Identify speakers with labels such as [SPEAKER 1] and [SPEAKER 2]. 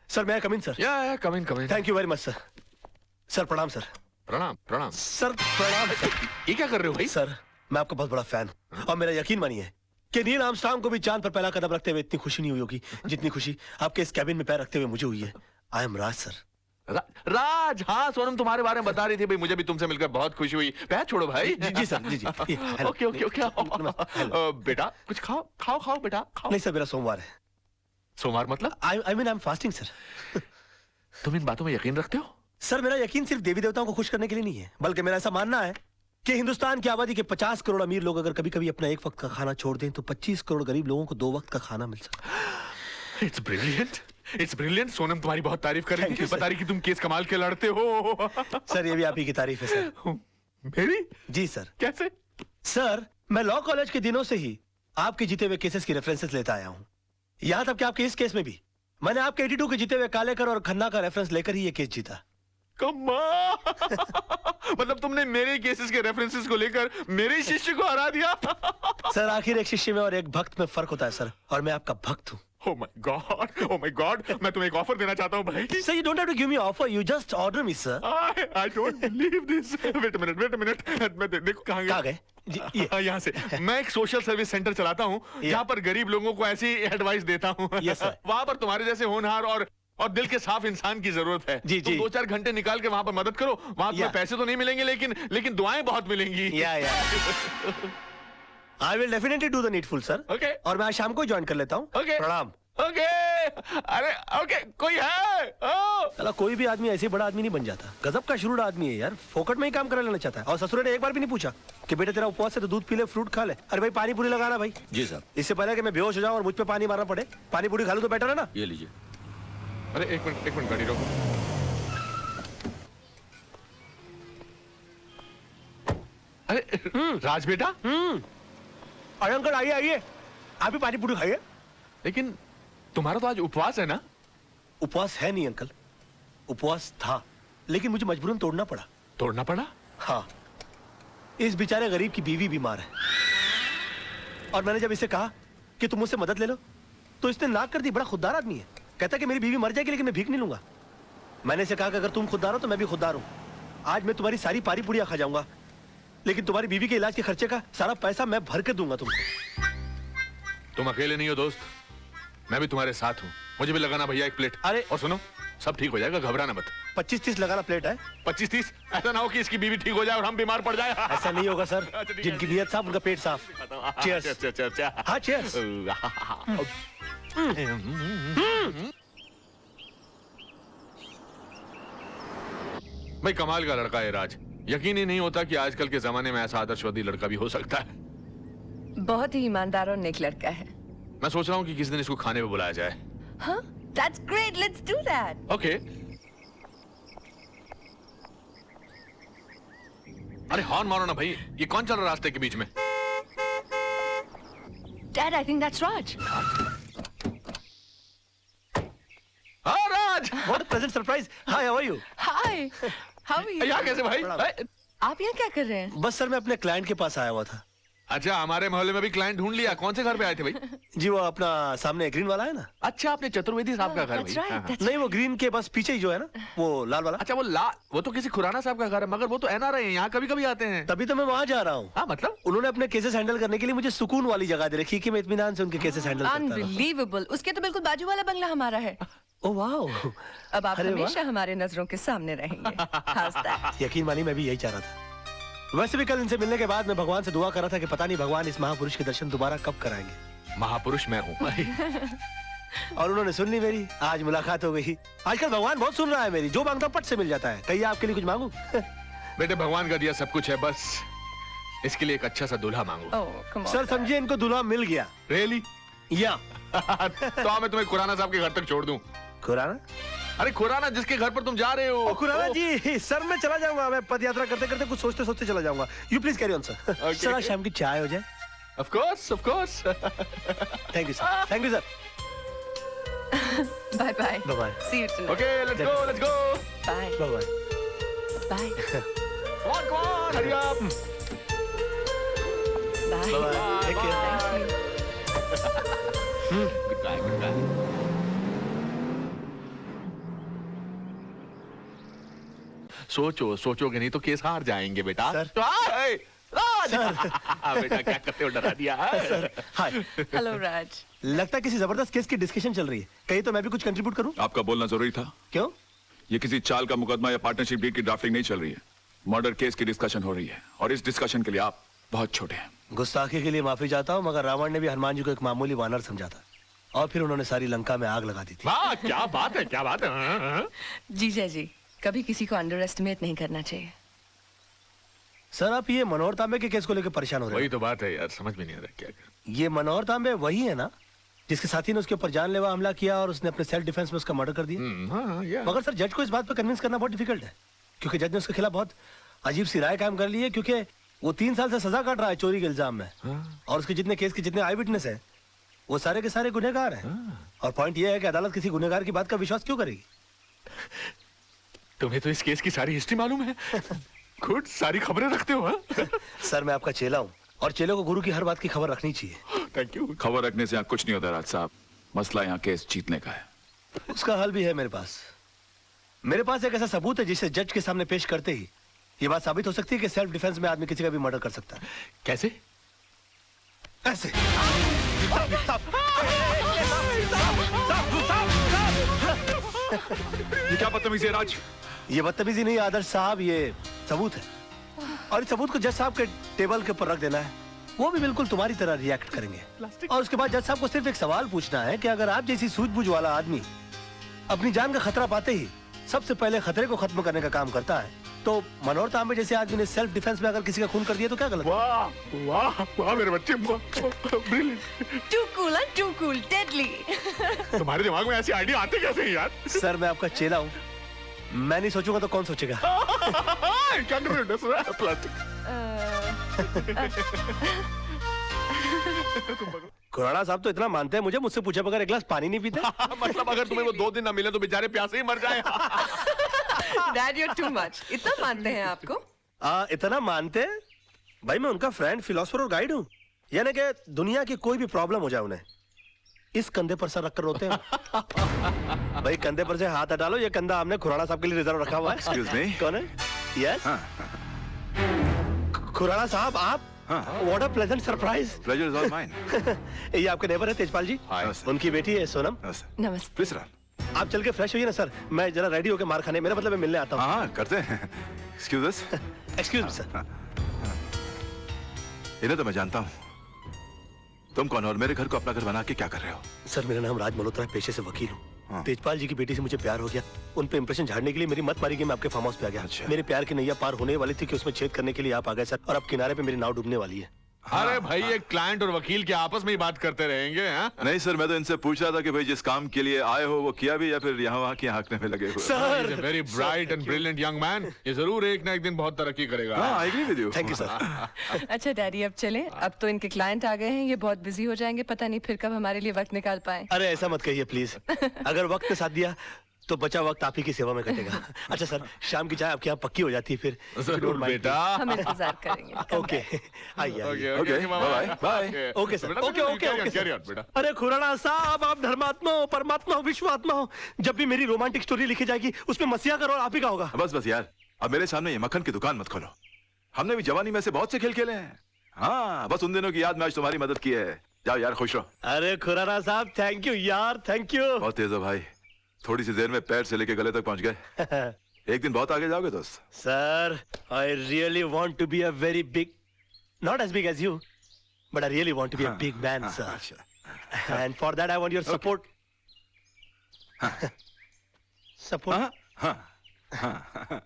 [SPEAKER 1] Sir मैं कम in sir?
[SPEAKER 2] या come in.
[SPEAKER 1] Thank you very much sir. Sir प्रणाम sir.
[SPEAKER 2] प्रणाम प्रणाम
[SPEAKER 1] सर प्रणाम सर।
[SPEAKER 2] ये क्या कर रहे हो भाई?
[SPEAKER 1] सर मैं आपका बहुत बड़ा फैन हूँ और मेरा यकीन मानिए कि नील आर्मस्ट्रांग को भी चांद पर पहला कदम रखते हुए इतनी खुशी नहीं हुई होगी जितनी खुशी आपके इस कैबिन में पैर रखते हुए मुझे हुई है। I am Raj sir.
[SPEAKER 2] राज, हाँ सोनम तुम्हारे बारे में बता रही थी भाई, मुझे भी तुमसे मिलकर बहुत खुशी हुई। पैर छोड़ो भाई।
[SPEAKER 1] जी सर जी।
[SPEAKER 2] Okay okay okay. बेटा कुछ खाओ खाओ खाओ बेटा खाओ।
[SPEAKER 1] नहीं सर मेरा सोमवार है।
[SPEAKER 2] सोमवार मतलब?
[SPEAKER 1] I mean I am fasting sir.
[SPEAKER 2] तुम इन बातों में यकीन रखते हो?
[SPEAKER 1] सर मेरा यकीन सिर्फ देवी देवताओं को खुश करने के लिए नहीं है, बल्कि मेरा ऐसा मानना है कि हिंदुस्तान की आबादी के 50 करोड़ अमीर लोग अगर कभी कभी अपना एक वक्त का खाना छोड़ दें तो 25 करोड़ गरीब लोगों को 2 वक्त का खाना मिल सकता।
[SPEAKER 2] It's brilliant, it's brilliant. Sonam तुम्हारी बहुत तारीफ कर रही थी, बता रही कि तुम केस कमाल के लड़ते हो।
[SPEAKER 1] सर ये भी आप ही की तारीफ है सर।
[SPEAKER 2] मेरी?
[SPEAKER 1] जी सर।
[SPEAKER 2] कैसे?
[SPEAKER 1] सर मैं लॉ कॉलेज के दिनों से ही आपके जीते हुए केसेस की रेफरेंसेस लेता आया हूँ। यहाँ तक कि आपके इस केस में भी मैंने आपके 82 के जीते हुए कालेकर और खन्ना का रेफरेंस लेकर ही ये केस जीता।
[SPEAKER 2] मतलब तुमने मेरे केसेस के रेफरेंसेस को लेकर मेरे शिष्य को हरा दिया।
[SPEAKER 1] सर आखिर एक शिष्य में और एक भक्त में फर्क होता है सर, और मैं आपका भक्त हूँ।
[SPEAKER 2] Oh my God, oh my God, मैं तुम्हें एक ऑफर देना चाहता हूँ भाई।
[SPEAKER 1] Sir, you don't have to give me offer, you just order me, sir.
[SPEAKER 2] I don't believe this. Wait a minute. मैं देखो कहाँ
[SPEAKER 1] गए?
[SPEAKER 2] यहाँ से। मैं एक सोशल सर्विस सेंटर चलाता हूँ जहाँ पर गरीब लोगों को ऐसी एडवाइस देता हूँ।
[SPEAKER 1] Yes, sir.
[SPEAKER 2] वहाँ पर तुम्हारे जैसे होनहार और दिल के साफ इंसान की जरूरत है।
[SPEAKER 1] जी
[SPEAKER 2] तुम 2-4 घंटे निकाल के वहाँ पर मदद करो। वहाँ तुम्हें पैसे तो नहीं मिलेंगे लेकिन दुआएं बहुत मिलेंगी।
[SPEAKER 1] I will definitely do the needful, sir.
[SPEAKER 2] Okay.
[SPEAKER 1] और मैं आज शाम को ज्वाइन कर लेता हूँ।
[SPEAKER 2] Okay.
[SPEAKER 1] प्रणाम।
[SPEAKER 2] Okay. अरे okay, कोई है?
[SPEAKER 1] चला कोई भी आदमी ऐसे बड़ा आदमी नहीं बन जाता। गजब का शुरू आदमी है यार, फोकट में ही काम करा लेना चाहता है। और ससुर ने एक बार भी नहीं पूछा कि बेटे तेरा उपवास है तो दूध पी ले, फ्रूट खा ले। अरे भाई पानी पूरी लगाना भाई।
[SPEAKER 3] जी सर।
[SPEAKER 1] इससे पहले कि मैं बेहोश हो जाऊं और मुझ पे पानी मारना पड़े, पानी पूरी खा लूं तो बेटर है ना।
[SPEAKER 3] ये लीजिए।
[SPEAKER 2] अरे एक मिनट गाड़ी रोको। अरे राज बेटा।
[SPEAKER 1] अरे अंकल आइए आप भी पानी पूरी खाइए।
[SPEAKER 2] लेकिन तुम्हारा तो आज उपवास है ना?
[SPEAKER 1] उपवास है नहीं अंकल, उपवास था, लेकिन मुझे मजबूरन तोड़ना पड़ा।
[SPEAKER 2] तोड़ना पड़ा?
[SPEAKER 1] हाँ, इस बेचारे गरीब की बीवी बीमार है और मैंने जब इसे कहा कि तुम मुझसे मदद ले लो तो इसने नाक कर दी। बड़ा खुददार आदमी है, कहता कि मेरी बीवी मर जाएगी लेकिन मैं भीख नहीं लूंगा। मैंने इसे कहा कि अगर तुम खुददार हो तो मैं भी खुददार हूं। आज मैं तुम्हारी सारी पारी पुड़िया खा जाऊंगा, लेकिन तुम्हारी बीवी के इलाज के खर्चे का सारा पैसा मैं भर के दूंगा तुमको।
[SPEAKER 2] तुम अकेले नहीं हो दोस्त, मैं भी तुम्हारे साथ हूँ। मुझे भी लगाना भैया एक प्लेट।
[SPEAKER 1] अरे
[SPEAKER 2] और सुनो, सब ठीक हो जाएगा, घबराना मत।
[SPEAKER 1] 25-30 लगाना प्लेट है।
[SPEAKER 2] 25-30? ऐसा ना हो कि इसकी बीवी ठीक हो जाए और हम बीमार पड़ जाए।
[SPEAKER 1] ऐसा नहीं होगा सर, जिनकी नीयत साफ उनका पेट साफ। चीयर्स।
[SPEAKER 2] अच्छा।
[SPEAKER 1] हाँ चीयर्स।
[SPEAKER 2] भाई कमाल का लड़का है राज, यकीन ही नहीं होता कि आजकल के जमाने में ऐसा आदर्शवादी लड़का भी हो सकता है।
[SPEAKER 4] बहुत ही ईमानदार और नेक लड़का है।
[SPEAKER 2] मैं सोच रहा हूँ कि किसी दिन इसको खाने पे बुलाया जाए।
[SPEAKER 4] हाँ, that's great, let's do that.
[SPEAKER 2] Okay. अरे हॉर्न मारो ना भाई, ये कौन चल रहा है रास्ते के बीच में?
[SPEAKER 4] Dad, I think that's Raj.
[SPEAKER 2] हाँ राज।
[SPEAKER 1] What a pleasant surprise. Hi, how are you?
[SPEAKER 4] Hi, how are you?
[SPEAKER 2] यहाँ कैसे भाई?
[SPEAKER 4] आप यहाँ क्या कर रहे हैं?
[SPEAKER 1] बस सर मैं अपने क्लाइंट के पास आया हुआ था।
[SPEAKER 2] अच्छा, हमारे मोहल्ले में भी क्लाइंट ढूंढ लिया। कौन से घर पे आए थे भाई?
[SPEAKER 1] जी वो अपना सामने ग्रीन वाला है ना।
[SPEAKER 2] अच्छा, आपने चतुर्वेदी साहब का घर
[SPEAKER 4] That's
[SPEAKER 2] भाई?
[SPEAKER 4] right, that's
[SPEAKER 1] नहीं वो ग्रीन के बस पीछे ही जो है ना, वो लाल वाला।
[SPEAKER 2] अच्छा वो तो किसी खुराना साहब का घर है, मगर वो तो एनआरआई है, यहाँ कभी कभी आते हैं।
[SPEAKER 1] तभी तो मैं वहाँ जा रहा हूँ।
[SPEAKER 2] हाँ मतलब?
[SPEAKER 1] उन्होंने अपने केसेस हैंडल करने के लिए मुझे सुकून वाली जगह दे रखी कि मैं इत्मीनान से उनके केसेस हैंडल करता रहूं।
[SPEAKER 4] Unbelievable. उसके तो बिल्कुल बाजू वाला बंगला हमारा है।
[SPEAKER 1] Oh wow.
[SPEAKER 4] अब आप
[SPEAKER 1] अरे वाह।
[SPEAKER 4] हमेशा हमारे नजरों के सामने रहेंगे। How's that?
[SPEAKER 1] यकीन मानिए मैं भी यही चाह रहा था। वैसे भी कल इनसे मिलने के बाद मैं भगवान से दुआ कर रहा था कि पता नहीं भगवान इस महापुरुष के दर्शन दोबारा कब कराएंगे।
[SPEAKER 2] महापुरुष मैं हूँ।
[SPEAKER 1] और उन्होंने सुन ली मेरी, आज मुलाकात हो गई। आजकल भगवान बहुत सुन रहा है मेरी, जो मांगता हूं पट से मिल जाता है। कहिए आपके लिए कुछ मांगू?
[SPEAKER 2] बेटे भगवान का दिया सब कुछ है, बस इसके लिए एक अच्छा सा दूल्हा मांगो।
[SPEAKER 4] Oh, come on.
[SPEAKER 1] सर समझिए इनको दूल्हा मिल गया।
[SPEAKER 2] रियली?
[SPEAKER 1] या
[SPEAKER 2] तो मैं तुम्हें खुराना साहब के घर तक छोड़ दूं।
[SPEAKER 1] खुराना?
[SPEAKER 2] अरे खुराना जिसके घर पर तुम जा रहे हो।
[SPEAKER 1] खुराना जी, सर मैं चला जाऊंगा। मैं पद यात्रा करते करते कुछ सोचते सोचते चला जाऊंगा। You please carry on sir. Sir आज शाम की चाय हो जाए।
[SPEAKER 2] Of course of course.
[SPEAKER 1] Thank you sir. Thank you sir.
[SPEAKER 4] Bye bye.
[SPEAKER 1] Bye bye.
[SPEAKER 4] See you tonight.
[SPEAKER 2] Okay let's go let's go.
[SPEAKER 4] Bye.
[SPEAKER 1] Bye bye.
[SPEAKER 4] Bye.
[SPEAKER 2] Come on hurry up.
[SPEAKER 4] Bye.
[SPEAKER 1] Bye bye. Take care.
[SPEAKER 4] Thank you.
[SPEAKER 2] Good bye good bye. सोचो सोचोगे नहीं तो case हार जाएंगे बेटा।
[SPEAKER 1] Sir.
[SPEAKER 2] बेटा क्या करते हो, डरा दिया।
[SPEAKER 1] Sir hi.
[SPEAKER 4] हेलो राज।
[SPEAKER 1] लगता है किसी जबरदस्त केस की डिस्कशन चल रही है, कहीं तो मैं भी कुछ कंट्रीब्यूट करूं।
[SPEAKER 3] आपका बोलना जरूरी था।
[SPEAKER 1] क्यों?
[SPEAKER 3] ये किसी चाल का मुकदमा या पार्टनरशिप डीड की ड्राफ्टिंग नहीं चल रही है, मर्डर केस की डिस्कशन हो रही है, और इस डिस्कशन के लिए आप बहुत छोटे हैं।
[SPEAKER 1] गुस्ताखी के लिए माफी चाहता हूं, मगर रावण ने भी हनुमान जी को एक मामूली वानर समझा था, और फिर उन्होंने सारी लंका में आग लगा दी थी।
[SPEAKER 2] वाह क्या बात है, क्या बात है।
[SPEAKER 4] जीजा जी, कभी किसी को अंडर एस्टिमेट नहीं करना चाहिए।
[SPEAKER 1] सर आप ये मनोहर तांबे के केस को लेकर परेशान हो रहे
[SPEAKER 2] वही
[SPEAKER 1] हैं।
[SPEAKER 2] तो बात है यार, समझ में नहीं आ रहा क्या कर।
[SPEAKER 1] ये मनोहर तांबे वही है ना जिसके साथी ने उसके ऊपर जानलेवा हमला किया और उसने अपने सेल्फ डिफेंस में उसका मर्डर कर दिया?
[SPEAKER 2] हाँ, yeah.
[SPEAKER 1] मगर सर जज को इस बात पर कन्विंस करना बहुत डिफिकल्ट है, क्योंकि जज ने उसके खिलाफ बहुत अजीब सी राय कायम कर ली है, क्योंकि वो 3 साल से सजा काट रहा है चोरी के इल्जाम में। और उसके जितने केस के जितने आई विटनेस है वो सारे के सारे गुनहगार हैं। और पॉइंट ये है कि अदालत किसी गुनहगार की बात का विश्वास क्यों करेगी?
[SPEAKER 2] तुम्हें तो इस केस की सारी हिस्ट्री मालूम है। खुद सारी खबरें रखते हो। हाँ?
[SPEAKER 1] सर मैं आपका चेला हूँ, और चेलों को गुरु की हर बात की खबर रखनी चाहिए।
[SPEAKER 2] Thank you.
[SPEAKER 3] खबर रखने से यहाँ कुछ नहीं होता राज साहब, मसला यहाँ केस जीतने का है।
[SPEAKER 1] उसका हल भी है मेरे पास। मेरे पास एक ऐसा सबूत है जिसे जज के सामने पेश करते ही ये बात साबित हो सकती है कि सेल्फ डिफेंस में आदमी किसी का भी मर्डर कर सकता है।
[SPEAKER 2] कैसे?
[SPEAKER 1] ऐसे।
[SPEAKER 3] ये क्या बदतमीजी है राज?
[SPEAKER 1] ये बदतमीजी नहीं आदर्श साहब, ये सबूत है, और इस सबूत को जज साहब के टेबल के ऊपर रख देना है। वो भी बिल्कुल तुम्हारी तरह रिएक्ट करेंगे, और उसके बाद जज साहब को सिर्फ एक सवाल पूछना है कि अगर आप जैसी सूझबूझ वाला आदमी अपनी जान का खतरा पाते ही सबसे पहले खतरे को खत्म करने का काम करता है, तो मनोहर तांबे जैसे आदमी ने सेल्फ डिफेंस में अगर किसी का खून कर दिया तो क्या गलत?
[SPEAKER 2] वाह वाह वाह मेरे बच्चे, brilliant.
[SPEAKER 4] Too cool and too cool, deadly.
[SPEAKER 2] तुम्हारे दिमाग में ऐसी आइडिया आते कैसे हैं यार?
[SPEAKER 1] सर मैं आपका चेला हूँ, मैं नहीं सोचूंगा तो कौन सोचेगा?
[SPEAKER 2] क्या कर रहे हो? प्लास्टिक।
[SPEAKER 1] खुराना साहब तो इतना मानते हैं मुझे, मुझसे पूछे बगैर एक गिलास पानी नहीं पीते।
[SPEAKER 2] मतलब अगर तुम्हें वो 2 दिन ना मिले तो बेचारे प्यासे ही मर जाए।
[SPEAKER 4] Dad you too much. इतना मानते हैं आपको?
[SPEAKER 1] इतना मानते हैं? भाई मैं उनका फ्रेंड, फिलोसफर और गाइड हूँ, यानी कि दुनिया की कोई भी प्रॉब्लम हो जाए उन्हें इस कंधे पर सर रखकर रोते हैं। भाई कंधे पर से हाथ हटा लो, ये कंधा हमने खुराना साहब के लिए रिजर्व रखा हुआ है।
[SPEAKER 3] Excuse me?
[SPEAKER 1] कौन है? यस खुराना साहब आप? What a pleasant surprise.
[SPEAKER 3] Pleasure is all mine.
[SPEAKER 1] ये आपके नेबर है तेजपाल जी, उनकी बेटी है सोनम।
[SPEAKER 4] नमस्ते।
[SPEAKER 3] Please run.
[SPEAKER 1] आप चल के फ्रेश होइए ना सर, मैं जरा रेडी होके मार खाने, मेरा मतलब मैं मिलने आता हूँ।
[SPEAKER 3] हाँ करते हैं। Excuse us.
[SPEAKER 1] Excuse me sir.
[SPEAKER 3] इन्हें तो मैं जानता हूँ। तुम कौन हो और मेरे घर को अपना घर बना के क्या कर रहे हो?
[SPEAKER 1] सर मेरा नाम राज मल्होत्रा है, पेशे से वकील हूँ।
[SPEAKER 3] हाँ।
[SPEAKER 1] तेजपाल जी की बेटी से मुझे प्यार हो गया, उन पे इंप्रेशन झाड़ने के लिए मेरी मत मारी गई, मैं आपके फार्म हाउस पे आ गया।
[SPEAKER 3] अच्छा।
[SPEAKER 1] मेरे प्यार की नैया पार होने वाली थी कि उसमें छेद करने के लिए आप आ गए सर, और अब किनारे पे मेरी नाव डूबने वाली है।
[SPEAKER 2] अरे भाई एक क्लाइंट और वकील के आपस में ही बात करते रहेंगे। हाँ?
[SPEAKER 3] नहीं सर, मैं तो इनसे पूछ रहा था कि भाई जिस काम के लिए आए हो वो किया भी या फिर यहाँ वहाँ की हाँकने में लगे हुए?
[SPEAKER 1] Sir
[SPEAKER 2] very bright and brilliant young man, ये जरूर एक ना एक दिन बहुत तरक्की करेगा।
[SPEAKER 3] हाँ, I agree with you.
[SPEAKER 1] Thank you sir.
[SPEAKER 4] अच्छा डैडी अब चलें, अब तो इनके क्लाइंट आ गए हैं, ये बहुत बिजी हो जाएंगे, पता नहीं फिर कब हमारे लिए वक्त निकाल पाए।
[SPEAKER 1] अरे ऐसा मत कहिए प्लीज, अगर वक्त ने साथ दिया तो बचा वक्त आप ही की सेवा में कटेगा। अच्छा सर, शाम की चाय आपके यहाँ पक्की हो जाती है फिर?
[SPEAKER 2] जरूर बेटा।
[SPEAKER 4] हम इंतजार करेंगे।
[SPEAKER 1] ओके आइए।
[SPEAKER 3] Okay, bye-bye. Bye.
[SPEAKER 1] Okay sir, okay okay okay
[SPEAKER 2] carry
[SPEAKER 1] sir.
[SPEAKER 2] On बेटा।
[SPEAKER 1] अरे खुराना साहब, आप धर्मात्मा हो, परमात्मा हो, विश्वात्मा हो, जब भी मेरी रोमांटिक स्टोरी लिखी जाएगी उसमें मसीहा का रोल आप ही का होगा।
[SPEAKER 3] बस बस यार, अब मेरे सामने ये मक्खन की दुकान मत खोलो। हमने भी जवानी में से बहुत से खेल खेले हैं। हाँ, बस उन दिनों की याद में आज तुम्हारी मदद की है। जाओ यार, खुश रहो।
[SPEAKER 1] अरे खुराना साहब थैंक यू यार, थैंक यू।
[SPEAKER 3] बहुत तेज हो भाई, थोड़ी सी देर में पैर से लेके गले तक पहुंच गए। एक दिन बहुत आगे जाओगे दोस्त।
[SPEAKER 1] Sir I really want to be a very big, not as big as you, but I really want to be a big man sir, and for that I want your support. Support?
[SPEAKER 3] हाँ हाँ हाँ।